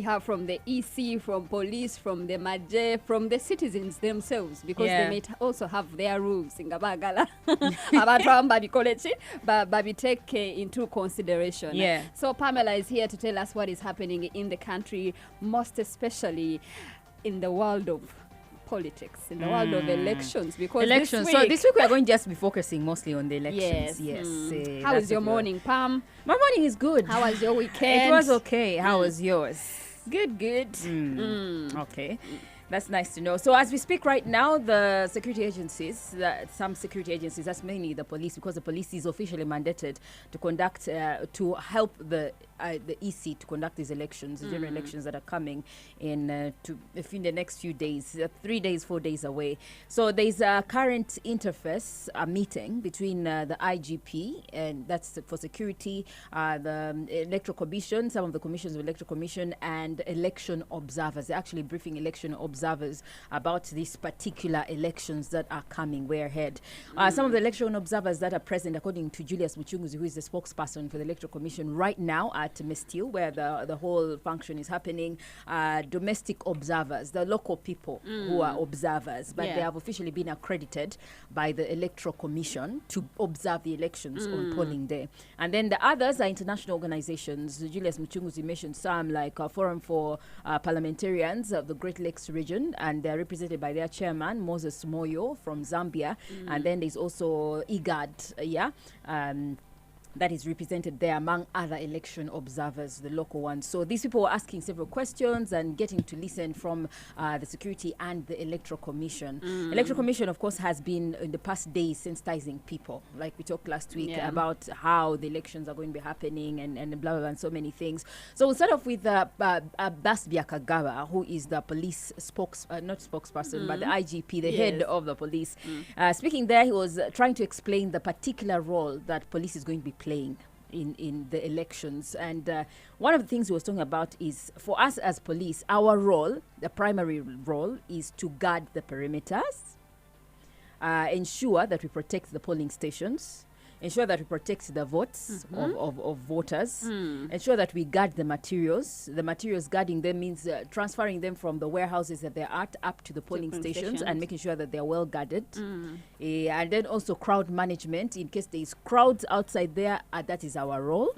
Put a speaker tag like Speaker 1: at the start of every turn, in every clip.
Speaker 1: have from the EC, from police, from the Maje, from the citizens themselves, because they may also have their rules. But take into consideration.
Speaker 2: Yeah.
Speaker 1: So Pamela is here to tell us what is happening in the country, most especially in the world of politics, in the world of elections, because this week
Speaker 2: we are going to just be focusing mostly on the elections.
Speaker 1: How is your morning, Pam?
Speaker 2: My morning is good.
Speaker 1: How was your weekend?
Speaker 2: It was okay. How was yours?
Speaker 1: Good.
Speaker 2: Okay. That's nice to know. So as we speak right now, the security agencies, some security agencies, that's mainly the police, because the police is officially mandated to conduct, to help the EC to conduct these elections, the general elections that are coming in the next few days, 3 days, 4 days away. So there's a current interface, a meeting between the IGP, and that's for security, the Electoral Commission, some of the commissions of Electoral Commission, and election observers. They're actually briefing election observers about these particular elections that are coming way ahead. Some of the election observers that are present, according to Julius Muchunguzi, who is the spokesperson for the Electoral Commission right now at Mestil, where the whole function is happening, domestic observers, the local people who are observers, but they have officially been accredited by the Electoral Commission to observe the elections on polling day. And then the others are international organizations. Julius Muchunguzi mentioned some, like Forum for Parliamentarians of the Great Lakes region, and they're represented by their chairman, Moses Moyo from Zambia. And then there's also IGAD, that is represented there among other election observers, the local ones. So these people were asking several questions and getting to listen from the security and the Electoral Commission. Electoral Commission, of course, has been in the past days sensitizing people, like we talked last week about how the elections are going to be happening and blah, blah, blah, and so many things. So we'll start off with Abbas Byakagawa, who is the police not spokesperson, but the IGP, the head of the police. Speaking there, he was trying to explain the particular role that police is going to be playing in the elections. And one of the things he was talking about is, for us as police, our role, the primary role, is to guard the perimeters, ensure that we protect the polling stations, ensure that we protect the votes of voters, ensure that we guard the materials. The materials, guarding them means transferring them from the warehouses that they're at up to the polling stations and making sure that they're well guarded. And then also crowd management. In case there is crowds outside there, that is our role.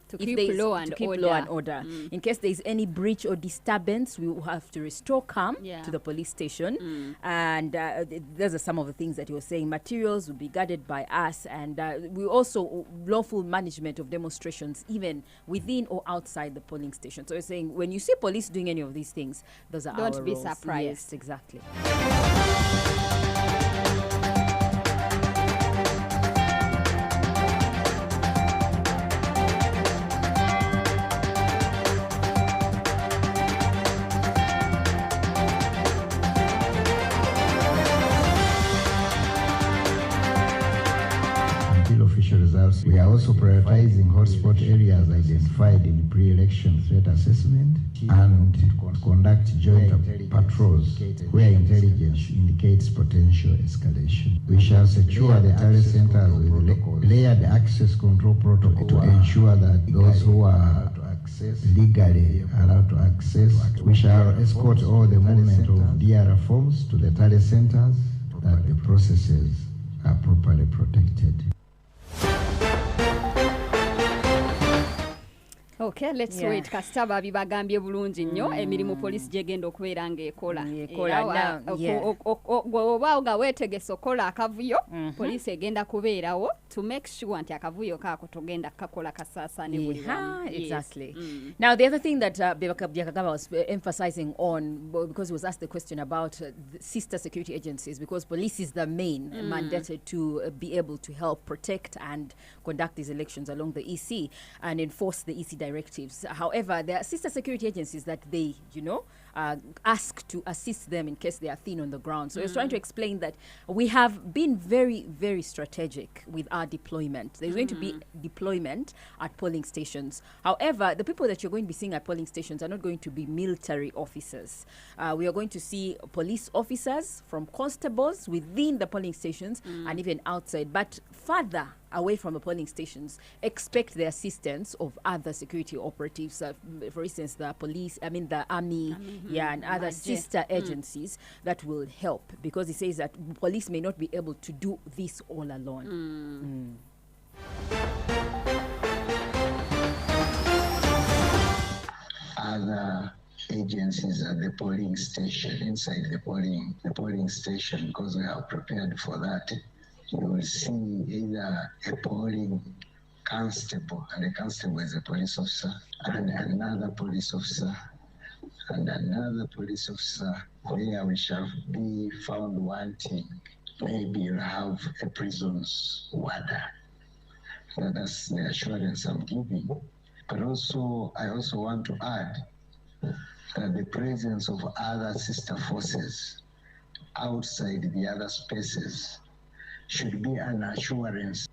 Speaker 2: To keep law and order. In case there is any breach or disturbance, we will have to restore calm to the police station. And those are some of the things that he was saying. Materials will be guarded by us, and we also lawful management of demonstrations, even within or outside the polling station. So he's saying, when you see police doing any of these things, those are our roles.
Speaker 1: Don't be surprised.
Speaker 2: Yes, exactly.
Speaker 3: We are also prioritizing hotspot areas identified in pre-election threat assessment and conduct joint patrols where intelligence indicates potential escalation. We shall secure the talent centers with layered access control protocol to ensure that those who are legally allowed to access. We shall escort all the movement of DRR forms to the talent centers, that the processes are properly protected.
Speaker 1: Okay, let's wait. Kasitaba bibagambye bulungi nnyo emirimu police gyegenda okubeera ng'ekola. Oba nga weetegese okola akavuyo, police egenda kubeerawo to make sure nti akavuyo kaako togenda kakola kasaasaane buli wamu.
Speaker 2: Exactly. Now, the other thing that Byakagawa was emphasizing on, because he was asked the question about the sister security agencies, because police is the main mandated to be able to help protect and conduct these elections along the EC and enforce the EC directives. However, there are sister security agencies that they, ask to assist them in case they are thin on the ground. So he's trying to explain that we have been very, very strategic with our deployment. There's going to be deployment at polling stations. However, the people that you're going to be seeing at polling stations are not going to be military officers. We are going to see police officers, from constables within the polling stations and even outside. But further away from the polling stations, expect the assistance of other security operatives, for instance, the police, the army, and other sister agencies that will help, because he says that police may not be able to do this all alone.
Speaker 3: Other agencies at the polling station, inside the polling station, because we are prepared for that. You will see either a polling constable, and a constable is a police officer, and another police officer, and another police officer. Where we shall be found wanting, maybe you'll have a prisons warder. That's the assurance I'm giving. But also, I also want to add that the presence of other sister forces outside the other spaces should be an assurance.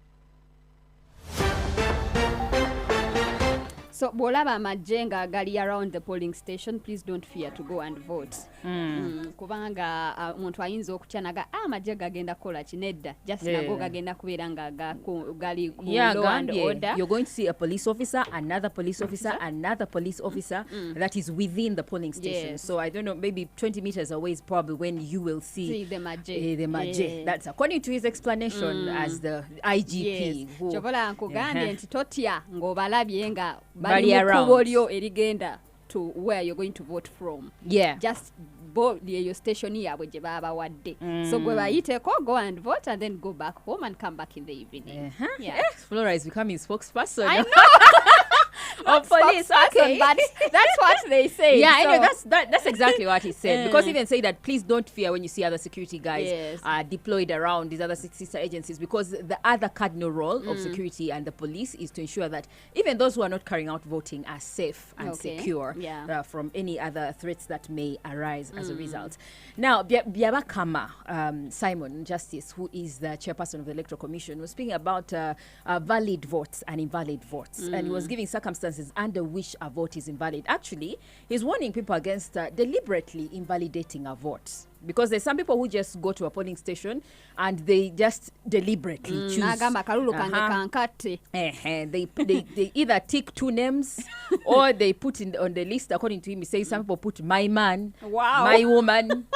Speaker 1: So bw'olaba amagye nga gali around the polling station, please don't fear to go and vote. Kubanga omuntu ayinza okutya naga amagye gagenda kukola kinedda, just nago gagenda kubeera nga gali ku law and order.
Speaker 2: You're going to see a police officer, another police officer, another police officer that is within the polling station.
Speaker 1: Yes.
Speaker 2: So I don't know, maybe 20 meters away is probably when you will see
Speaker 1: the magye.
Speaker 2: The magye. That's according to his explanation as the IGP.
Speaker 1: Yes. Chobola nkugambye nti totya ng'obalabye nga
Speaker 2: bali around
Speaker 1: erigenda to where you're going to vote from.
Speaker 2: Yeah.
Speaker 1: Just your station yaabwe gye baba wadde. So gwe bayiteko, go and vote and then go back home and come back in the evening. Yeah.
Speaker 2: Flora is becoming spokesperson.
Speaker 1: I know.
Speaker 2: Of police, okay.
Speaker 1: But that's what they say.
Speaker 2: Yeah,
Speaker 1: so.
Speaker 2: I know, that's exactly what he said. Because even say that please don't fear when you see other security guys deployed around these other sister agencies, because the other cardinal role of security and the police is to ensure that even those who are not carrying out voting are safe and secure from any other threats that may arise as a result. Now, Byabakama Simon Justice, who is the chairperson of the Electoral Commission, was speaking about valid votes and invalid votes. And he was giving circumstances under which a vote is invalid. Actually, he's warning people against deliberately invalidating a vote. Because there's some people who just go to a polling station and they just deliberately choose. They either tick two names or they put on the list, according to him, he says some people put my man, my woman.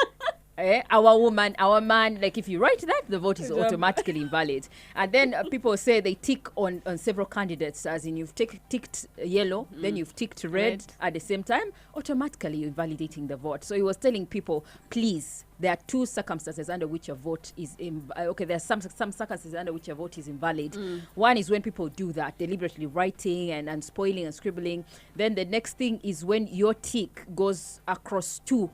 Speaker 2: Our woman, our man. Like if you write that, the vote is automatically invalid. And then people say they tick on several candidates, as in you've ticked yellow, then you've ticked red at the same time, automatically you're validating the vote. So he was telling people, please, there are two circumstances under which a vote is there are some circumstances under which a vote is invalid. One is when people do that, deliberately writing and spoiling and scribbling. Then the next thing is when your tick goes across two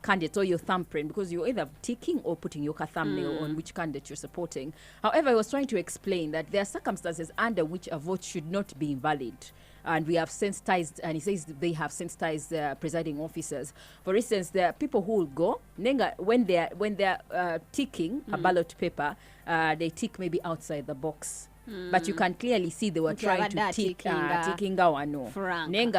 Speaker 2: candidate or your thumbprint, because you're either ticking or putting your thumbnail on which candidate you're supporting. However, I was trying to explain that there are circumstances under which a vote should not be invalid. And we have sensitized, and he says they have sensitized presiding officers. For instance, there are people who will go, when they're ticking a ballot paper, they tick maybe outside the box. But you can clearly see they were trying to tick Nenga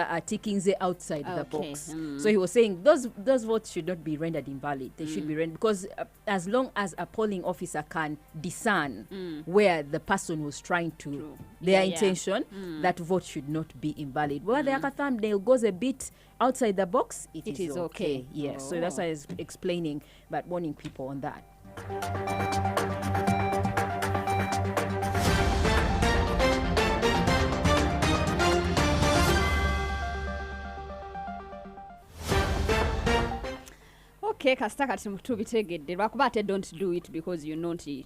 Speaker 2: are ticking outside the box. So he was saying those votes should not be rendered invalid. They should be rendered, because as long as a polling officer can discern where the person was trying to, their intention, that vote should not be invalid. Whether the thumbnail goes a bit outside the box, it is okay. Yes. So that's why I was explaining, but warning people on that.
Speaker 1: Okay, kasita kati tubitegedde lwakuba ate don't do it because you know nti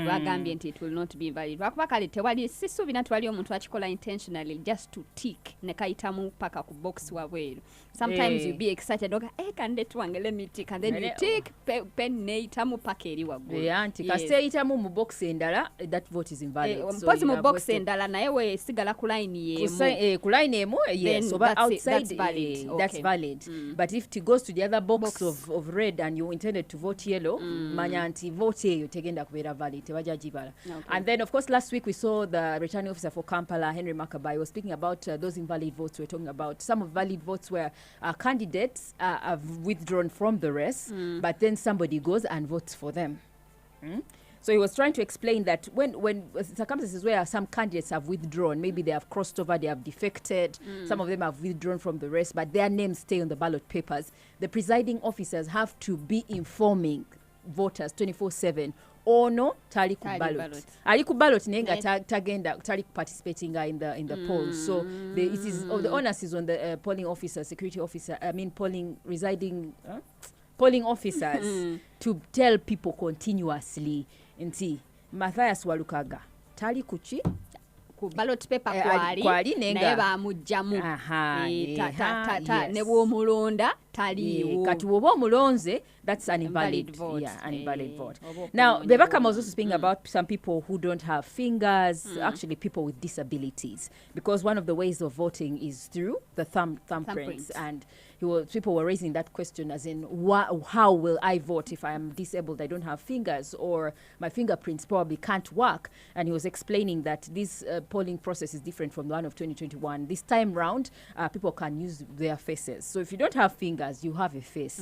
Speaker 1: bagambye nti it will not be invalid. Lwakuba kale tewali sisuubira nti wali omuntu akikola intentionally just to tick ne kayitamu paka ku box wabweru. Sometimes you be excited oga candidate wange let me tick, and then you tick pen neitamu paka eri waggulu.
Speaker 2: Nti kasita eyitamu mu box endala, that vote is invalid.
Speaker 1: Mpozi mu box endala naye we sigala ku line yemu.
Speaker 2: Ku line yemu, yes. So but outside that's valid. That's valid. But if it goes to the other box of red and you intended to vote yellow, manya nti vote eyo tegenda kubeera valid. And then, of course, last week we saw the returning officer for Kampala, Henry Makabai, was speaking about those invalid votes. We're talking about some of valid votes where candidates have withdrawn from the race, but then somebody goes and votes for them. So he was trying to explain that when circumstances where some candidates have withdrawn, maybe they have crossed over, they have defected, some of them have withdrawn from the race, but their names stay on the ballot papers, the presiding officers have to be informing voters 24/7 ono tali ku ballot ali ku ballot nenga tagenda tali participating in the polls. So it is the onus is on the polling officer, security officer, polling officers to tell people continuously nti Matthias Walukaga tali kuchi
Speaker 1: ku ballot paper kwali naye bamujjamu ne bw'omulonda taliiwo
Speaker 2: kati woba omulonze that's an invalid vote. An invalid vote. Now Rebecca was also speaking about some people who don't have fingers, actually people with disabilities, because one of the ways of voting is through the thumbprints. And people were raising that question as in how will I vote if I am disabled, I don't have fingers, or my fingerprints probably can't work. And he was explaining that this polling process is different from the one of 2021. This time round people can use their faces. So if you don't have fingers, you have a face.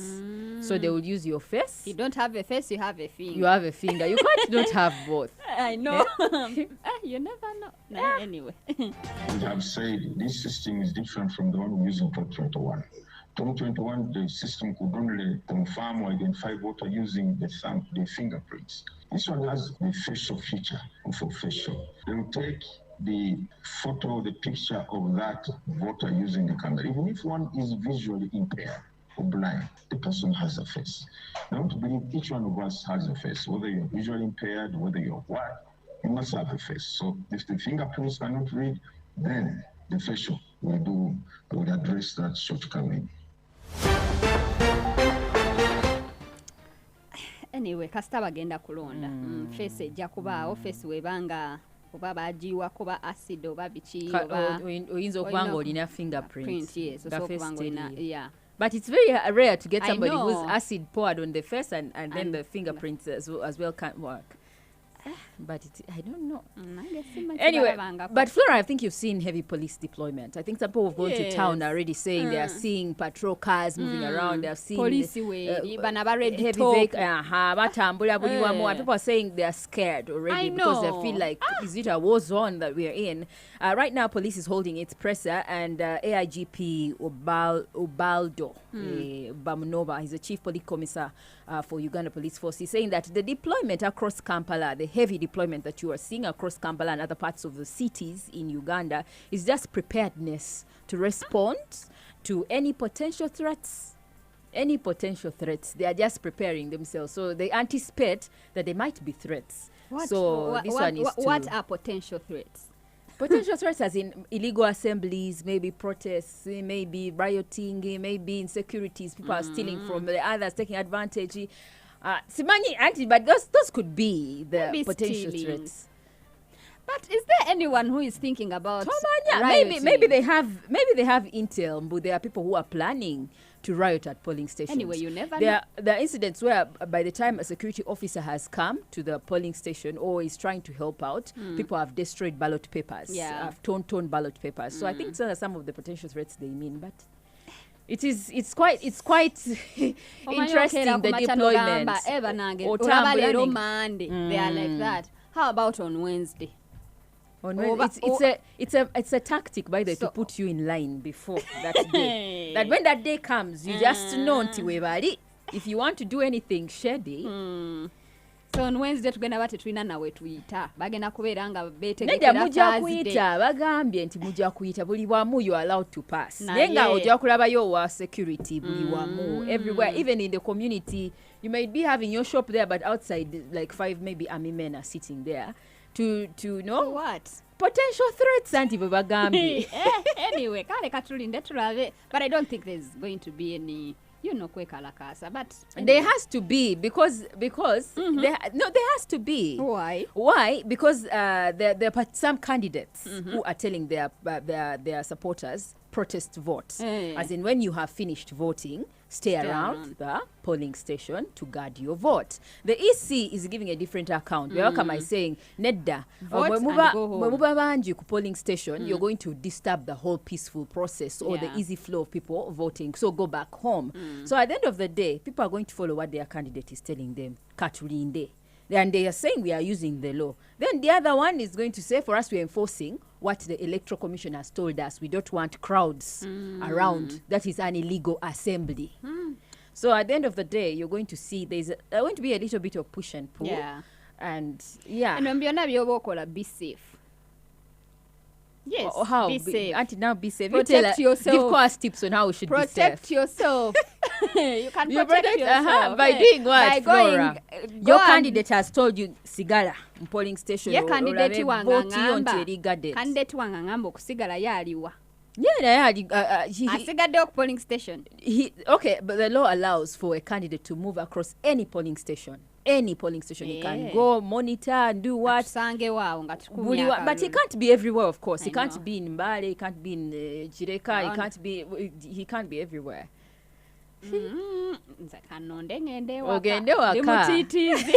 Speaker 2: So they will use your face.
Speaker 1: You don't have a face, you have a finger.
Speaker 2: You have a finger. You can't not have both.
Speaker 1: I know. You never know. No, anyway.
Speaker 4: We have said this system is different from the one we used in 2021. 2021, the system could only confirm or identify voter using the fingerprints. This one has the facial feature for facial. They will take the photo, the picture of that voter using the camera. Even if one is visually impaired or blind, the person has a face. I want to believe each one of us has a face, whether you're visually impaired, whether you're white, you must have a face. So if the fingerprints cannot read, then the facial will address that shortcoming.
Speaker 1: Anyway, kasita bagenda kulonda face ejja kubaawo, face webanga oba bagiwa kuba acid oba biki oba
Speaker 2: oyinza okubanga olina fingerprint.
Speaker 1: Yes, yeah.
Speaker 2: But it's very rare to get somebody who's acid poured on the face and then the fingerprints as well can't work. But I don't know. Anyway, but Flora, I think you've seen heavy police deployment. I think some people have gone to town already saying they are seeing patrol cars moving around. They are seeing
Speaker 1: police
Speaker 2: heavy vehicle. And people are saying they are scared already because they feel like is it a war zone that we are in? Right now, police is holding its presser, and AIGP Ubaldo Bamunova, he's the chief police commissioner for Uganda Police Force. He's saying that the deployment across Kampala, the heavy deployment that you are seeing across Kampala and other parts of the cities in Uganda, is just preparedness to respond to any potential threats. Any potential threats. They are just preparing themselves. So they anticipate that there might be threats. This one is
Speaker 1: what are potential threats?
Speaker 2: Potential threats as in illegal assemblies, maybe protests, maybe rioting, maybe insecurities, people are stealing from the others, taking advantage. But those could be the maybe potential threats.
Speaker 1: But is there anyone who is thinking about
Speaker 2: maybe they have intel, but there are people who are planning to riot at polling stations.
Speaker 1: Anyway, you never know.
Speaker 2: There are incidents where by the time a security officer has come to the polling station or is trying to help out, people have destroyed ballot papers, have torn ballot papers. So I think those are some of the potential threats they mean, but it's quite interesting, the deployment.
Speaker 1: They are like that. How about on Wednesday?
Speaker 2: It's a tactic by the to put you in line before that day. That when that day comes, you just know if you want to do anything shady.
Speaker 1: So on Wednesday tugenda bate tulina nawe tuyita bagenda kubeera nga
Speaker 2: betegekera mujja kuyita bagambye nti mujja kuyita buli wamu you are allowed to pass nenga ojja kulabayo wa security buli wamu everywhere, even in the community. You might be having your shop there, but outside like 5 maybe army men are sitting there to know
Speaker 1: what
Speaker 2: potential threats anti bagambye.
Speaker 1: Anyway, kale katulinde tulabe, but I don't think there's going to be any kwekalakasa, but
Speaker 2: there has to be because there has to be. Why? Because there are some candidates who are telling their supporters protest vote, as in when you have finished voting, stay around the polling station to guard your vote. The EC is giving a different account. Welcome is saying nedda banji ku polling station, you're going to disturb the whole peaceful process or the easy flow of people voting, so go back home. So at the end of the day, people are going to follow what their candidate is telling them. Katulinde And they are saying we are using the law. Then the other one is going to say for us we're enforcing what the Electoral Commission has told us. We don't want crowds around. That is an illegal assembly. So at the end of the day, you're going to see there's going to be a little bit of push and pull.
Speaker 1: Yeah.
Speaker 2: And yeah.
Speaker 1: And byonna byobokola, be safe. Yes,
Speaker 2: How?
Speaker 1: be safe.
Speaker 2: Until now, be safe.
Speaker 1: Protect yourself.
Speaker 2: Give us tips on how we should
Speaker 1: Protect
Speaker 2: be safe.
Speaker 1: yourself. You can
Speaker 2: You
Speaker 1: protect yourself.
Speaker 2: by doing what,
Speaker 1: By
Speaker 2: Flora?
Speaker 1: going,
Speaker 2: Your candidate has told you sigala polling station.
Speaker 1: Ye candidate wange ngamba.
Speaker 2: Candidate
Speaker 1: Candidate wange ngamba okusigala yaliwa.
Speaker 2: Yeah,
Speaker 1: Asigadde ku polling station.
Speaker 2: Okay, but the law allows for a candidate to move across any polling station. Any polling station, he can go monitor and do what.
Speaker 1: Tusange waawo nga tukumya.
Speaker 2: But he can't be everywhere, of course. He can't
Speaker 1: know.
Speaker 2: be in Mbale, he can't be in Jireka, he can't be everywhere.
Speaker 1: Nze kanonde ngende
Speaker 2: Ogende waka.
Speaker 1: Ndi mutitiizi.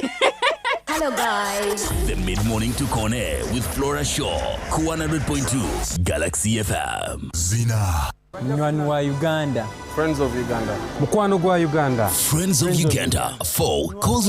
Speaker 2: Hello, guys.
Speaker 5: The Mid-Morning to Corner with Flora Shaw, 100.2 Galaxy FM.
Speaker 6: Zina.
Speaker 7: Mnywani wa Uganda.
Speaker 6: Friends of Uganda.
Speaker 7: Mukwano gwa Uganda.
Speaker 5: Friends of Uganda. 4 calls on